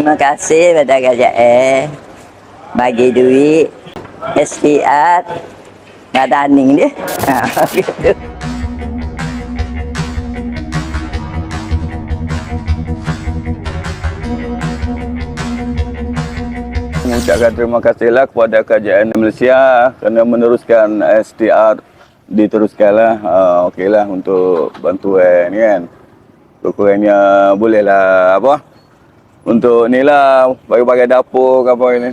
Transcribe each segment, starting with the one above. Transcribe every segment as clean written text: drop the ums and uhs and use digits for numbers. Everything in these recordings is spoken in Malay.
Terima kasih pada kerajaan bagi duit SPR Madani dia. Gitu. Mengucapkan terima kasihlah kepada kerajaan Malaysia kerana meneruskan STR diteruskanlah. Okeylah untuk bantuan ni kan. Kurang-kurangnya bolehlah apa? Untuk ni lah bagi-bagi dapur ke apa ini.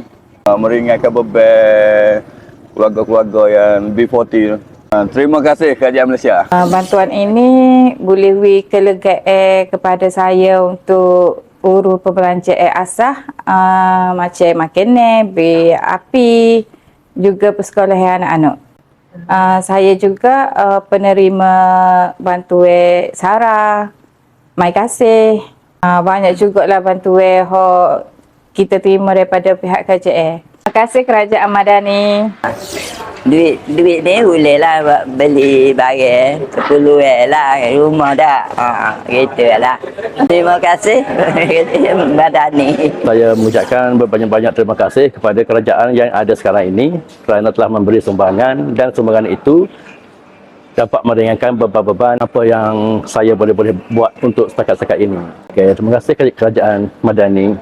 Meringankan beban keluarga-keluarga yang B40 tu. Terima kasih kerajaan Malaysia. Bantuan ini boleh beri kelegaan kepada saya untuk urus perbelanjaan asas macam makanan, bil api, juga persekolahan anak-anak. Saya juga penerima bantuan SARA, Mai Kasih. Banyak jugalah bantuan yang kita terima daripada pihak kerajaan. Terima kasih Kerajaan Madani. Duit ni boleh lah buat beli barang keperluan lah rumah dah. Gitu lah. Terima kasih Madani. Saya mengucapkan berbanyak-banyak terima kasih kepada kerajaan yang ada sekarang ini kerana telah memberi sumbangan dan sumbangan itu dapat meringankan beban-beban apa yang saya boleh buat untuk setakat-setakat ini. Okay, terima kasih kerajaan Madani.